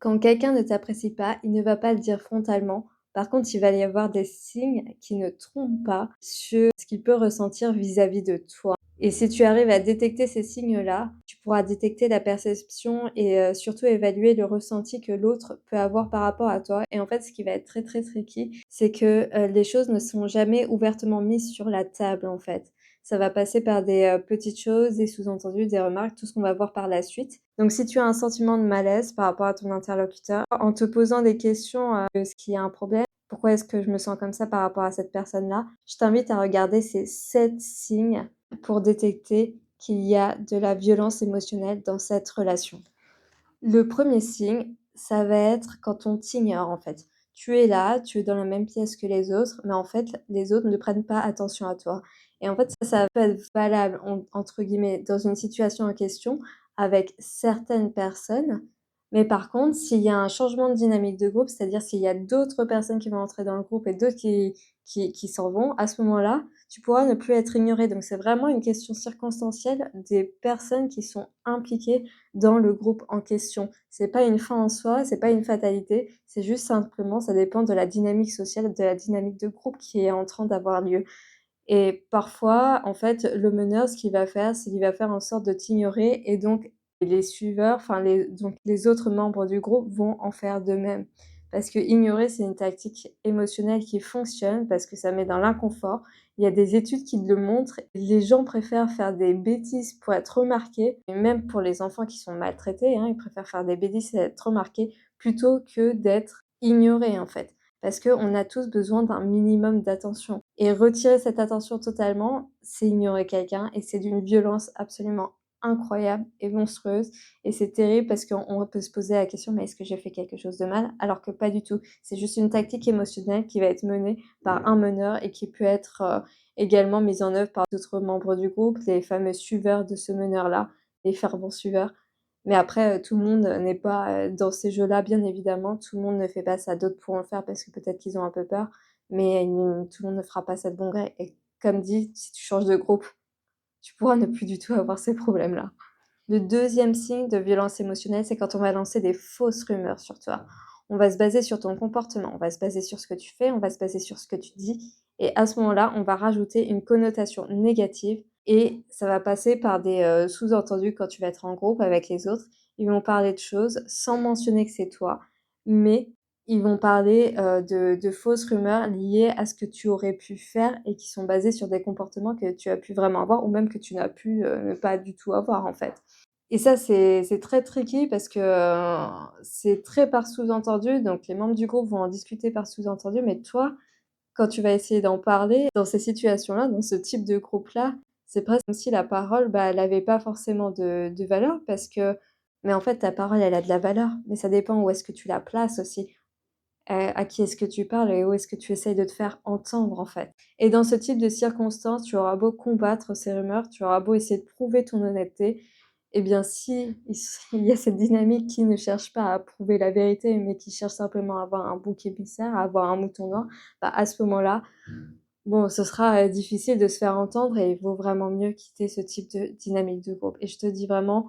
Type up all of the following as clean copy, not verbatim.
Quand quelqu'un ne t'apprécie pas, il ne va pas le dire frontalement. Par contre, il va y avoir des signes qui ne trompent pas sur ce qu'il peut ressentir vis-à-vis de toi. Et si tu arrives à détecter ces signes-là, tu pourras détecter la perception et surtout évaluer le ressenti que l'autre peut avoir par rapport à toi. Et en fait, ce qui va être très, très tricky, c'est que, les choses ne sont jamais ouvertement mises sur la table, en fait. Ça va passer par des, petites choses, des sous-entendus, des remarques, tout ce qu'on va voir par la suite. Donc si tu as un sentiment de malaise par rapport à ton interlocuteur, en te posant des questions, «Est-ce qu'il y a un problème? Pourquoi est-ce que je me sens comme ça par rapport à cette personne-là?» Je t'invite à regarder ces 7 signes pour détecter qu'il y a de la violence émotionnelle dans cette relation. Le premier signe, ça va être quand on t'ignore, en fait. Tu es là, tu es dans la même pièce que les autres, mais en fait, les autres ne prennent pas attention à toi. Et en fait, ça peut être valable, entre guillemets, dans une situation en question avec certaines personnes. Mais par contre, s'il y a un changement de dynamique de groupe, c'est-à-dire s'il y a d'autres personnes qui vont entrer dans le groupe et d'autres qui s'en vont, à ce moment-là, tu pourras ne plus être ignoré. Donc c'est vraiment une question circonstancielle des personnes qui sont impliquées dans le groupe en question. C'est pas une fin en soi, c'est pas une fatalité, c'est juste simplement, ça dépend de la dynamique sociale, de la dynamique de groupe qui est en train d'avoir lieu. Et parfois, en fait, le meneur, ce qu'il va faire, c'est qu'il va faire en sorte de t'ignorer et donc les suiveurs, enfin les autres membres du groupe vont en faire de même. Parce que ignorer, c'est une tactique émotionnelle qui fonctionne parce que ça met dans l'inconfort. Il y a des études qui le montrent. Les gens préfèrent faire des bêtises pour être remarqués, et même pour les enfants qui sont maltraités, hein, ils préfèrent faire des bêtises et être remarqués plutôt que d'être ignorés, en fait. Parce qu'on a tous besoin d'un minimum d'attention. Et retirer cette attention totalement, c'est ignorer quelqu'un et c'est d'une violence absolument incroyable et monstrueuse. Et c'est terrible parce qu'on peut se poser la question, mais est-ce que j'ai fait quelque chose de mal? Alors que pas du tout. C'est juste une tactique émotionnelle qui va être menée par un meneur et qui peut être également mise en œuvre par d'autres membres du groupe, les fameux suiveurs de ce meneur-là, les fervents suiveurs. Mais après, tout le monde n'est pas, dans ces jeux-là, bien évidemment. Tout le monde ne fait pas ça. D'autres pourront le faire parce que peut-être qu'ils ont un peu peur, mais tout le monde ne fera pas ça de bon gré et comme dit, si tu changes de groupe, tu pourras ne plus du tout avoir ces problèmes-là. Le deuxième signe de violence émotionnelle, c'est quand on va lancer des fausses rumeurs sur toi. On va se baser sur ton comportement, on va se baser sur ce que tu fais, on va se baser sur ce que tu dis et à ce moment-là, on va rajouter une connotation négative et ça va passer par des, sous-entendus quand tu vas être en groupe avec les autres. Ils vont parler de choses sans mentionner que c'est toi, mais ils vont parler, de fausses rumeurs liées à ce que tu aurais pu faire et qui sont basées sur des comportements que tu as pu vraiment avoir ou même que tu n'as pu, ne pas du tout avoir, en fait. Et ça, c'est très tricky parce que, c'est très par sous-entendu, donc les membres du groupe vont en discuter par sous-entendu, mais toi, quand tu vas essayer d'en parler, dans ces situations-là, dans ce type de groupe-là, c'est presque comme si la parole, bah, elle avait pas forcément de valeur parce que mais en fait, ta parole, elle a de la valeur, mais ça dépend où est-ce que tu la places aussi. À qui est-ce que tu parles et où est-ce que tu essayes de te faire entendre, en fait? Et dans ce type de circonstances, tu auras beau combattre ces rumeurs, tu auras beau essayer de prouver ton honnêteté, eh bien, si il y a cette dynamique qui ne cherche pas à prouver la vérité, mais qui cherche simplement à avoir un bouc émissaire, à avoir un mouton noir, bah, à ce moment-là, bon, ce sera, difficile de se faire entendre et il vaut vraiment mieux quitter ce type de dynamique de groupe. Et je te dis vraiment,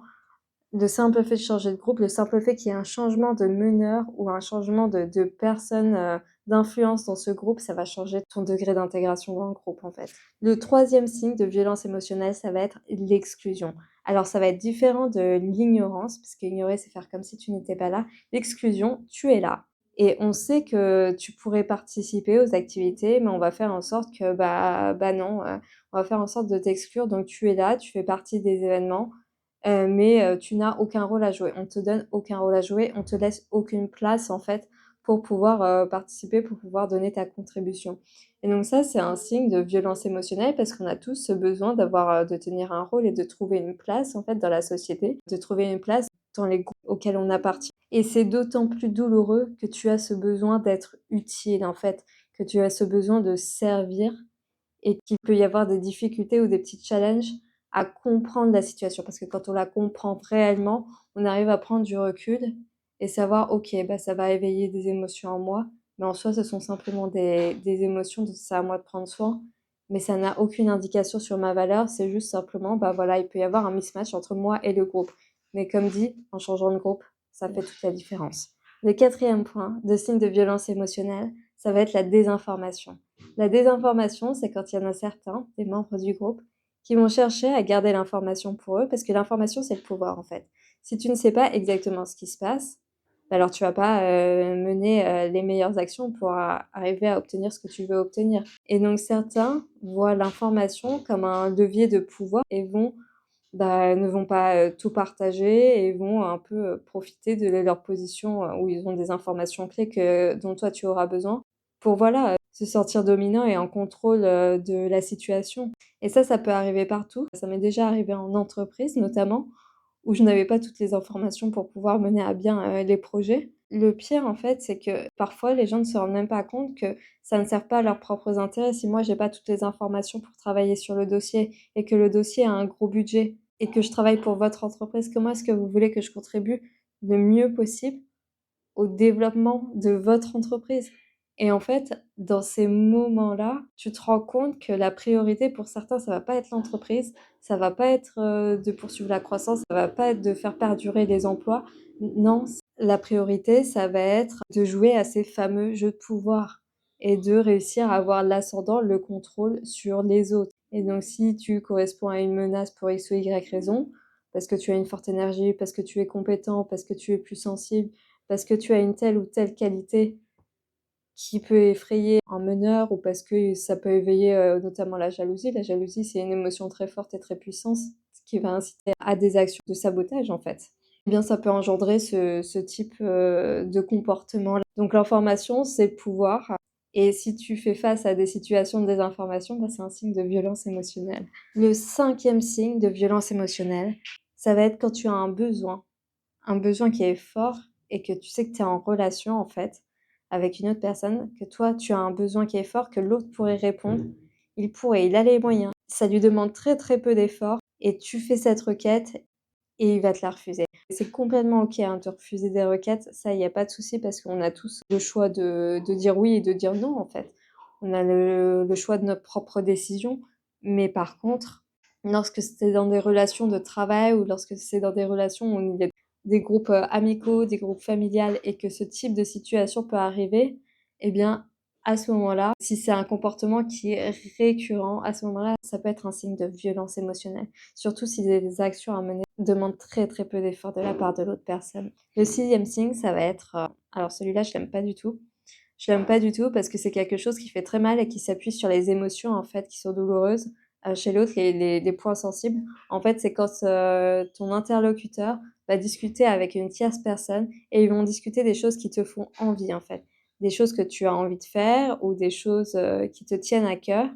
le simple fait de changer de groupe, le simple fait qu'il y ait un changement de meneur ou un changement de personne, d'influence dans ce groupe, ça va changer ton degré d'intégration dans le groupe, en fait. Le troisième signe de violence émotionnelle, ça va être l'exclusion. Alors ça va être différent de l'ignorance, parce qu'ignorer, c'est faire comme si tu n'étais pas là. L'exclusion, tu es là et on sait que tu pourrais participer aux activités, mais on va faire en sorte que, bah non, on va faire en sorte de t'exclure, donc tu es là, tu fais partie des événements, mais tu n'as aucun rôle à jouer. On te donne aucun rôle à jouer, on te laisse aucune place, en fait, pour pouvoir, participer, pour pouvoir donner ta contribution et donc ça, c'est un signe de violence émotionnelle parce qu'on a tous ce besoin d'avoir, de tenir un rôle et de trouver une place, en fait, dans la société, de trouver une place dans les groupes auxquels on appartient et c'est d'autant plus douloureux que tu as ce besoin d'être utile, en fait, que tu as ce besoin de servir et qu'il peut y avoir des difficultés ou des petits challenges à comprendre la situation. Parce que quand on la comprend réellement, on arrive à prendre du recul et savoir: «OK, bah, ça va éveiller des émotions en moi, mais en soi, ce sont simplement des émotions dont c'est à moi de prendre soin, mais ça n'a aucune indication sur ma valeur, c'est juste simplement, bah, voilà, il peut y avoir un mismatch entre moi et le groupe». Mais comme dit, en changeant de groupe, ça fait toute la différence. Le 4e point de signe de violence émotionnelle, ça va être la désinformation. La désinformation, c'est quand il y en a certains, des membres du groupe, qui vont chercher à garder l'information pour eux, parce que l'information, c'est le pouvoir, en fait. Si tu ne sais pas exactement ce qui se passe, alors tu vas pas mener les meilleures actions pour arriver à obtenir ce que tu veux obtenir. Et donc certains voient l'information comme un levier de pouvoir et ne vont pas tout partager et vont un peu profiter de leur position où ils ont des informations clés dont toi tu auras besoin pour se sentir dominant et en contrôle de la situation. Et ça peut arriver partout. Ça m'est déjà arrivé en entreprise notamment, où je n'avais pas toutes les informations pour pouvoir mener à bien les projets. Le pire, en fait, c'est que parfois, les gens ne se rendent même pas compte que ça ne sert pas à leurs propres intérêts. Si moi, j'ai pas toutes les informations pour travailler sur le dossier et que le dossier a un gros budget et que je travaille pour votre entreprise, comment est-ce que vous voulez que je contribue le mieux possible au développement de votre entreprise? Et en fait, dans ces moments-là, tu te rends compte que la priorité pour certains, ça va pas être l'entreprise, ça va pas être, de poursuivre la croissance, ça va pas être de faire perdurer les emplois. Non, la priorité, ça va être de jouer à ces fameux jeux de pouvoir et de réussir à avoir l'ascendant, le contrôle sur les autres. Et donc si tu corresponds à une menace pour X ou Y raison, parce que tu as une forte énergie, parce que tu es compétent, parce que tu es plus sensible, parce que tu as une telle ou telle qualité qui peut effrayer un meneur ou parce que ça peut éveiller notamment la jalousie. La jalousie, c'est une émotion très forte et très puissante qui va inciter à des actions de sabotage en fait. Eh bien, ça peut engendrer ce type de comportement. Donc l'information, c'est le pouvoir. Et si tu fais face à des situations de désinformation, c'est un signe de violence émotionnelle. Le 5e signe de violence émotionnelle, ça va être quand tu as un besoin qui est fort et que tu sais que tu es en relation en fait avec une autre personne, que toi tu as un besoin qui est fort, que l'autre pourrait répondre, il a les moyens, ça lui demande très très peu d'efforts et tu fais cette requête et il va te la refuser. C'est complètement OK, hein, de refuser des requêtes, ça il y a pas de souci parce qu'on a tous le choix de dire oui et de dire non en fait. On a le choix de notre propre décision, mais par contre, lorsque c'est dans des relations de travail ou lorsque c'est dans des relations où il y a des groupes, amicaux, des groupes familiales et que ce type de situation peut arriver, eh bien, à ce moment-là, si c'est un comportement qui est récurrent, à ce moment-là, ça peut être un signe de violence émotionnelle. Surtout si les actions à mener demandent très, très peu d'efforts de la part de l'autre personne. Le 6e signe, ça va être, alors celui-là, je l'aime pas du tout. Je l'aime pas du tout parce que c'est quelque chose qui fait très mal et qui s'appuie sur les émotions, en fait, qui sont douloureuses, chez l'autre, les points sensibles. En fait, c'est quand, ton interlocuteur va discuter avec une tierce personne et ils vont discuter des choses qui te font envie, en fait. Des choses que tu as envie de faire ou des choses, qui te tiennent à cœur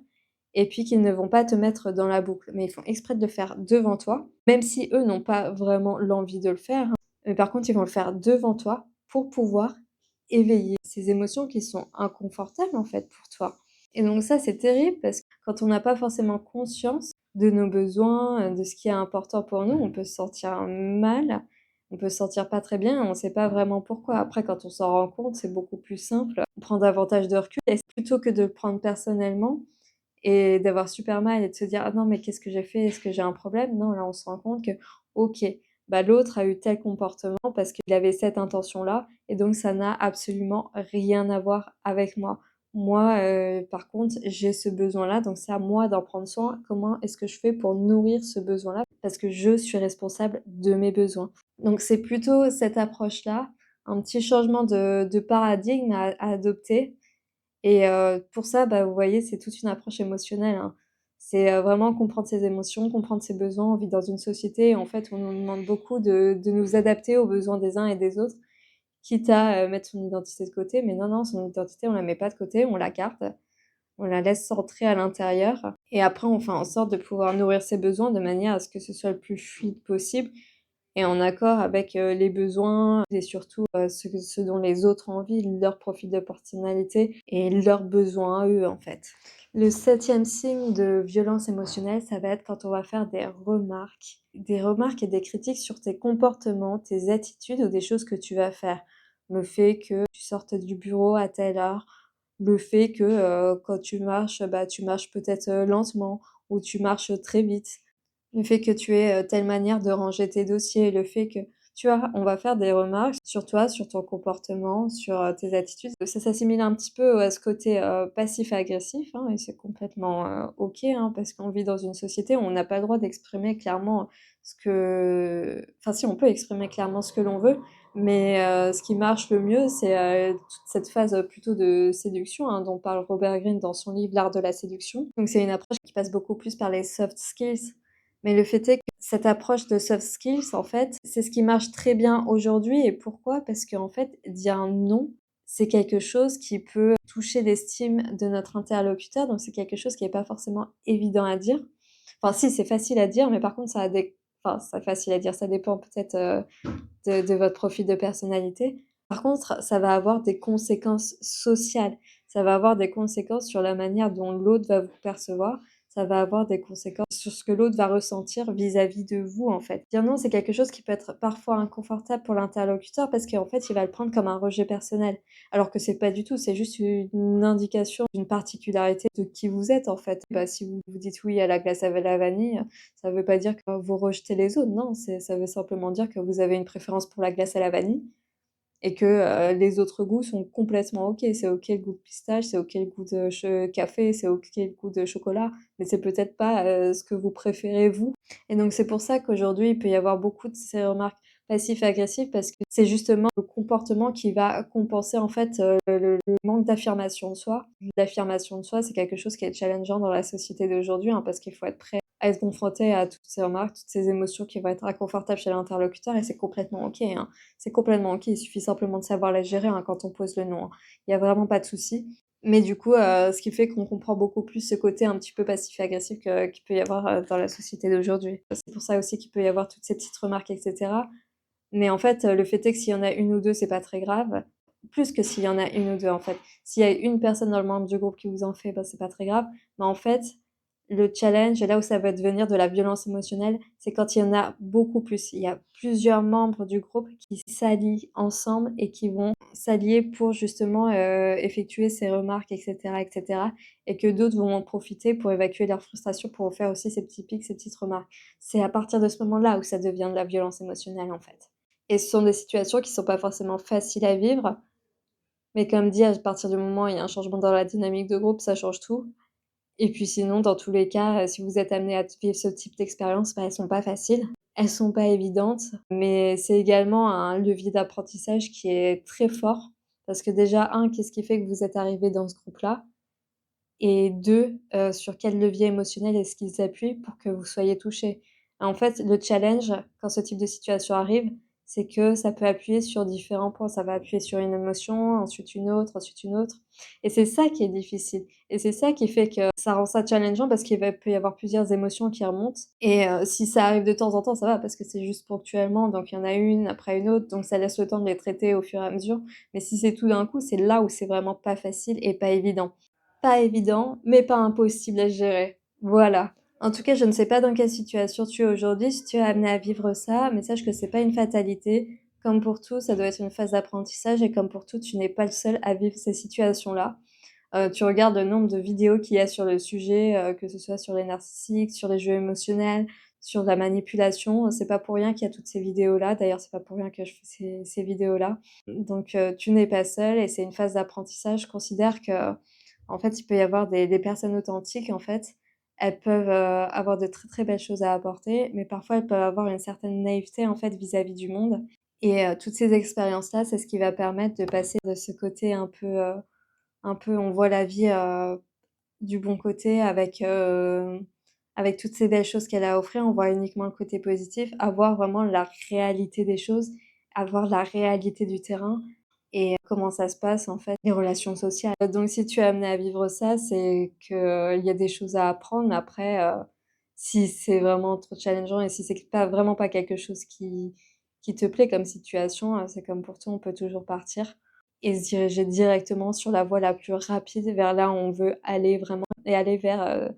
et puis qu'ils ne vont pas te mettre dans la boucle. Mais ils font exprès de le faire devant toi, même si eux n'ont pas vraiment l'envie de le faire, hein. Mais par contre, ils vont le faire devant toi pour pouvoir éveiller ces émotions qui sont inconfortables, en fait, pour toi. Et donc ça, c'est terrible parce que quand on n'a pas forcément conscience de nos besoins, de ce qui est important pour nous, on peut se sentir mal, on peut se sentir pas très bien, on sait pas vraiment pourquoi. Après, quand on s'en rend compte, c'est beaucoup plus simple. On prend davantage de recul et plutôt que de le prendre personnellement et d'avoir super mal et de se dire: «Ah non, mais qu'est-ce que j'ai fait? Est-ce que j'ai un problème?» Non, là, on se rend compte que, OK, l'autre a eu tel comportement parce qu'il avait cette intention-là et donc ça n'a absolument rien à voir avec moi. Moi, par contre, j'ai ce besoin-là, donc c'est à moi d'en prendre soin. Comment est-ce que je fais pour nourrir ce besoin-là? Parce que je suis responsable de mes besoins. Donc c'est plutôt cette approche-là, un petit changement de paradigme à adopter et pour ça, vous voyez, c'est toute une approche émotionnelle, hein. C'est, vraiment comprendre ses émotions, comprendre ses besoins. On vit dans une société et en fait, on nous demande beaucoup de nous adapter aux besoins des uns et des autres, quitte à, mettre son identité de côté. Mais non, non, son identité, on la met pas de côté, on la garde, on la laisse centrer à l'intérieur et après on fait en sorte de pouvoir nourrir ses besoins de manière à ce que ce soit le plus fluide possible et en accord avec, les besoins et surtout, ce dont les autres ont envie, leur profil de personnalité et leurs besoins à eux, en fait. Le 7e signe de violence émotionnelle, ça va être quand on va faire des remarques et des critiques sur tes comportements, tes attitudes ou des choses que tu vas faire. Le fait que tu sortes du bureau à telle heure, le fait que, quand tu marches peut-être, lentement ou tu marches très vite. Le fait que tu aies, telle manière de ranger tes dossiers, le fait que tu vois, on va faire des remarques sur toi, sur ton comportement, sur, tes attitudes. Ça s'assimile un petit peu à ce côté, passif et agressif, hein, et c'est complètement, OK, hein, parce qu'on vit dans une société où on n'a pas le droit d'exprimer clairement ce que enfin si, on peut exprimer clairement ce que l'on veut, mais ce qui marche le mieux, c'est, toute cette phase, plutôt de séduction, hein, dont parle Robert Greene dans son livre «L'art de la séduction». Donc c'est une approche qui passe beaucoup plus par les soft skills. Mais le fait est que cette approche de soft skills, en fait, c'est ce qui marche très bien aujourd'hui et pourquoi? Parce qu'en fait, dire non, c'est quelque chose qui peut toucher l'estime de notre interlocuteur, donc c'est quelque chose qui est pas forcément évident à dire. Enfin si, c'est facile à dire, mais par contre ça a des enfin, c'est facile à dire, ça dépend peut-être, de votre profil de personnalité. Par contre, ça va avoir des conséquences sociales. Ça va avoir des conséquences sur la manière dont l'autre va vous percevoir. Ça va avoir des conséquences sur ce que l'autre va ressentir vis-à-vis de vous, en fait. Dire non, c'est quelque chose qui peut être parfois inconfortable pour l'interlocuteur parce qu'en fait, il va le prendre comme un rejet personnel. Alors que c'est pas du tout, c'est juste une indication d'une particularité de qui vous êtes, en fait. Bah, si vous vous dites oui à la glace à la vanille, ça veut pas dire que vous rejetez les autres, non, ça veut simplement dire que vous avez une préférence pour la glace à la vanille et que, les autres goûts sont complètement OK. C'est OK le goût de pistache, c'est OK le goût de café, c'est OK le goût de chocolat, mais c'est peut-être pas, ce que vous préférez vous. Et donc c'est pour ça qu'aujourd'hui, il peut y avoir beaucoup de ces remarques passives agressives parce que c'est justement le comportement qui va compenser en fait, le manque d'affirmation de soi. L'affirmation de soi, c'est quelque chose qui est challengeant dans la société d'aujourd'hui, hein, parce qu'il faut être prêt à être confronté à toutes ces remarques, toutes ces émotions qui vont être inconfortables chez l'interlocuteur et c'est complètement OK, hein. C'est complètement OK, il suffit simplement de savoir les gérer, hein, quand on pose le non, hein. Il y a vraiment pas de souci. Mais du coup, ce qui fait qu'on comprend beaucoup plus ce côté un petit peu passif et agressif qu'il peut y avoir, dans la société d'aujourd'hui. C'est pour ça aussi qu'il peut y avoir toutes ces petites remarques et cetera. Mais en fait, le fait est que s'il y en a une ou 2, c'est pas très grave. Plus que s'il y en a une ou 2, en fait. S'il y a une personne dans le membre du groupe qui vous en fait, bah, c'est pas très grave. Mais en fait, le challenge et là où ça va devenir de la violence émotionnelle, c'est quand il y en a beaucoup plus. Il y a plusieurs membres du groupe qui s'allient ensemble et qui vont s'allier pour justement, effectuer ces remarques et cetera et que d'autres vont en profiter pour évacuer leur frustration, pour faire aussi ces petits pics, ces petites remarques. C'est à partir de ce moment-là où ça devient de la violence émotionnelle, en fait. Et ce sont des situations qui sont pas forcément faciles à vivre, mais comme dit, à partir du moment où il y a un changement dans la dynamique de groupe, ça change tout. Et puis sinon, dans tous les cas, si vous êtes amenés à vivre ce type d'expériences, bah, elles sont pas faciles, elles sont pas évidentes, mais c'est également un levier d'apprentissage qui est très fort. Parce que déjà, qu'est-ce qui fait que vous êtes arrivés dans ce groupe-là? Et 2, sur quel levier émotionnel est-ce qu'ils s'appuient pour que vous soyez touchés? En fait, le challenge, quand ce type de situation arrive, c'est que ça peut appuyer sur différents points. Ça va appuyer sur une émotion, ensuite une autre et c'est ça qui est difficile et c'est ça qui fait que ça rend ça challengeant parce peut y avoir plusieurs émotions qui remontent et si ça arrive de temps en temps, ça va parce que c'est juste ponctuellement, donc il y en a une après une autre, donc ça laisse le temps de les traiter au fur et à mesure. Mais si c'est tout d'un coup, c'est là où c'est vraiment pas facile et pas évident. Pas évident, mais pas impossible à gérer. Voilà. En tout cas, je ne sais pas dans quelle situation tu es aujourd'hui, si tu es amené à vivre ça, mais sache que c'est pas une fatalité. Comme pour tout, ça doit être une phase d'apprentissage et comme pour tout, tu n'es pas le seul à vivre ces situations-là. Tu regardes le nombre de vidéos qu'il y a sur le sujet, que ce soit sur les narcissiques, sur les jeux émotionnels, sur la manipulation, c'est pas pour rien qu'il y a toutes ces vidéos-là. D'ailleurs, c'est pas pour rien que je fais ces vidéos-là. Donc tu n'es pas seul et c'est une phase d'apprentissage. Je considère que en fait, il peut y avoir des personnes authentiques, en fait, elles peuvent, avoir de très, très belles choses à apporter, mais parfois elles peuvent avoir une certaine naïveté, en fait, vis-à-vis du monde et toutes ces expériences-là, c'est ce qui va permettre de passer de ce côté un peu on voit la vie, du bon côté avec toutes ces belles choses qu'elle a à offrir, on voit uniquement le côté positif, à voir vraiment la réalité des choses, à voir la réalité du terrain et comment ça se passe, en fait, les relations sociales. Donc si tu es amené à vivre ça, c'est qu'il y a des choses à apprendre. Mais après, si c'est vraiment trop challengeant et si c'est pas vraiment pas quelque chose qui te plaît comme situation, c'est comme pour tout, on peut toujours partir et se diriger directement sur la voie la plus rapide vers là où on veut aller vraiment et aller vers,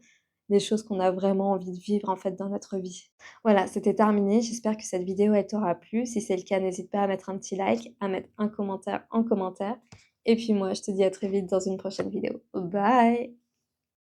des choses qu'on a vraiment envie de vivre, en fait, dans notre vie. Voilà, c'était terminé. J'espère que cette vidéo, elle t'aura plu. Si c'est le cas, n'hésite pas à mettre un petit like, à mettre un commentaire en commentaire et puis moi, je te dis à très vite dans une prochaine vidéo. Bye!